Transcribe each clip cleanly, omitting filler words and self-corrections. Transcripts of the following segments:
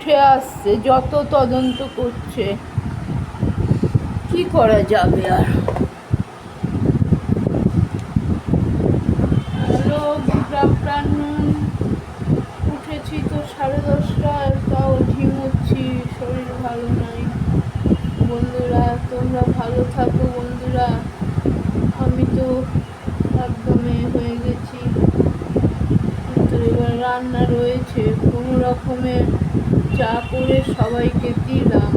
উঠে আসছে, যত তদন্ত করছে কি করা যাবে আর। Hello, good afternoon. উঠেছি তো 10:30টায়, তাও ঝিমোচ্ছি, শরীর ভালো নাই। বন্ধুরা তোমরা ভালো থাকো বন্ধুরা, আমি তো একদমই হয়ে গেছি। কিন্তু এবার রান্না রয়েছে, কোনো রকমে চা করে সবাইকে দিলাম।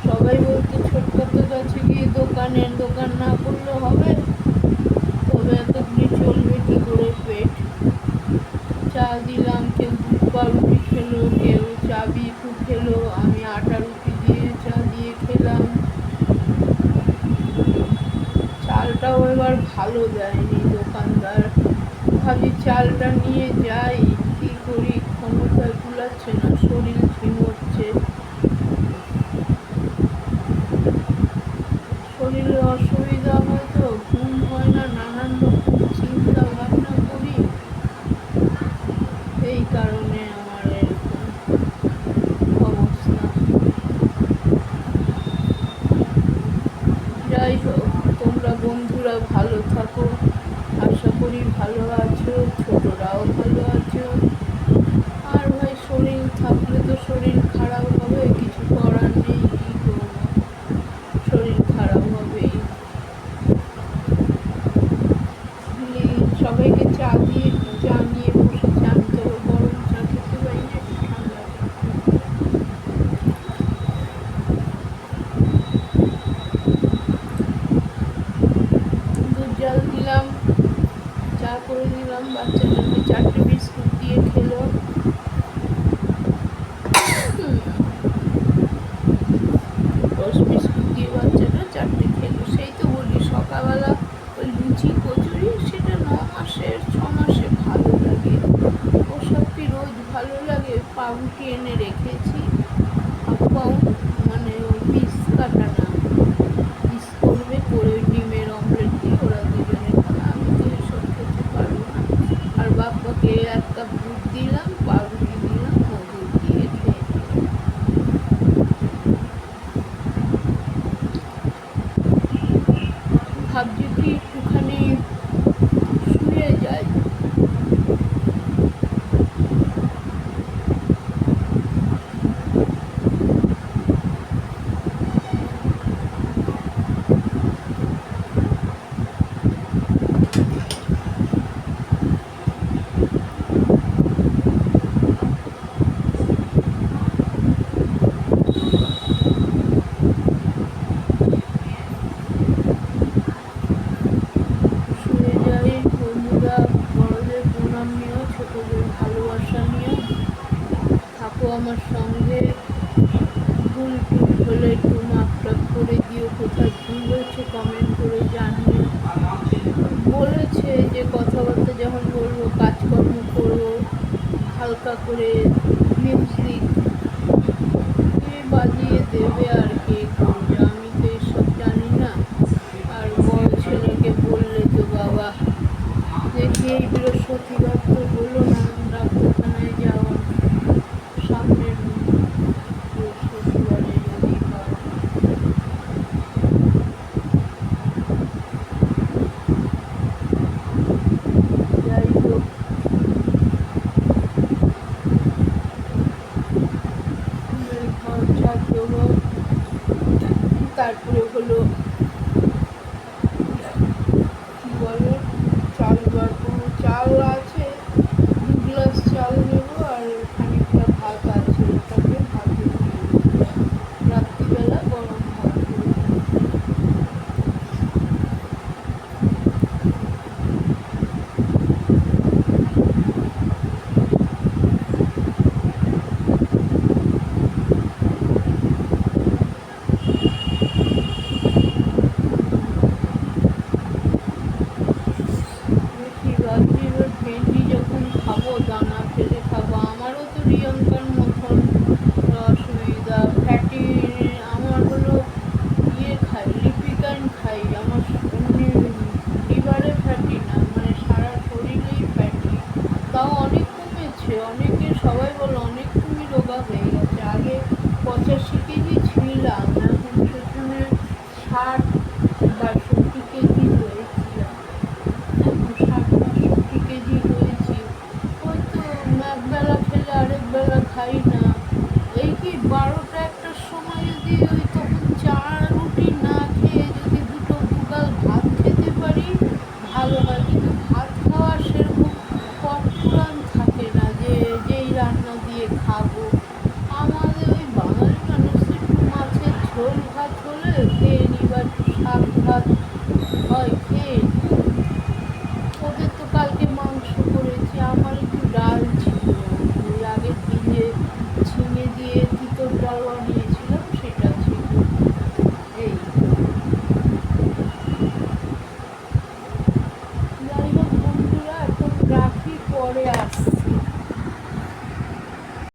সবাই বলতে ছোট্ট কাছে গিয়ে দোকান না করলে হবে, তবে এতদিন চলবে কি করে পেট। চা দিলাম, কেউ দুধ পাউরুটি খেলো, কেউ চা বিস্কুট খেলো, আমি আটা রুটি দিয়ে চা দিয়ে খেলাম। চালটাও এবার ভালো দেয়নি দোকানদার। ভাবি চালটা নিয়ে যাই, কি করি, ক্ষমতা কুলাচ্ছে না, শরীর ঝিমোচ্ছে, শরীরে অসুবিধা হয় তো, ঘুম হয় না, নানান রকম চিন্তা ভাবনা করি, এই কারণে আমার এরকম অবস্থা। যাই হোক, তোমরা বন্ধুরা ভালো থাকো, আশা করি ভালো আছো, ছোটরাও ভালো আছো। আর ভাই শরীর থাকলে তো শরীর খারাপ হবে, কিছু করার নেই, কি করবো, শরীর খারাপ হবেই। সবাইকে চা নিয়ে বসেছি, আমি তো গরম চা খেতে পারি না, একটু ঠান্ডা দুধ জল দিলাম, চা করে দিলাম, বাচ্চাটাকে 4টে বিস্কুট দিয়ে খেলো। বিস্কুট দিয়ে বাচ্চাটা 4টে খেলো। সেই তো বলি সকালবেলা ওই লুচি কচুরি, সেটা 6 মাসে ভালো লাগে, ওসব কি রোজ ভালো লাগে। পাউরুটি এনে রেখেছি, হাফ পাউন্ড, মানে ওই পিস কাটা না, পিস করবে, করে ডিমের অমলেট দিয়ে ওরা দুজনে খাবে। আমি তো এসব খেতে পারবো না। আর বাপ্পাকে 1 কাপ দুধ দিলাম, পাউরুটি দিলাম, ও দুধ দিয়ে খেয়ে ভাবছি কি একটুখানি শুয়ে যাই। বন্ধুরা, বড়দের প্রণাম নিও, ছোটদের ভালোবাসা নিও, থাকো আমার সঙ্গে। ভুল টুল হলে একটু মাপটাপ করে দিও, কোথায় ভুল হয়েছে কমেন্ট করে জানিও। বলেছে যে কথাবার্তা যখন বলবো, কাজকর্ম করবো, হালকা করে মিউজিক বাজিয়ে দেবে, আর কে করবে, আমি তো এসব জানি না। আর বড় ছেলেকে বললে তো বাবা, দেখি এই বৃহস্পতিবার তো হলো না ডাক্তারখানায় যাওয়া, সামনের বৃহস্পতিবারে যদি হয়। যাই হোক, ঘর ঝাড় দেবো, তারপরে হলো কি বলে, চাল বাটবো, চাল আছে 2 গ্লাস চাল নেবো, আর খানিকটা ভাত আছে, ওটাকে ভাতে দিয়ে দেবো, রাত্রিবেলা গরম ভাত করে। 85 কেজি ছিলাম, এখন সেখানে 60-62 কেজি হয়েছিলাম। এখন 60-62 কেজি হয়েছি। ওই তো একবেলা খেলে আরেক বেলা খাই না। এই কি 12টা-1টার সময় যদি ওই তখন চা রুটি না খেয়ে যদি দুগাল ভাত খেতে পারি ভালো হয়, কিন্তু ভাত খাওয়ার সেরকম পটপুরাণ থাকে না যে যেই রান্না দিয়ে খাবো। আমাদের ওই বাঙালি মানুষ একটু মাছের ঝোল ভাত হলে খেয়ে নিই, বা একটু শাক ভাত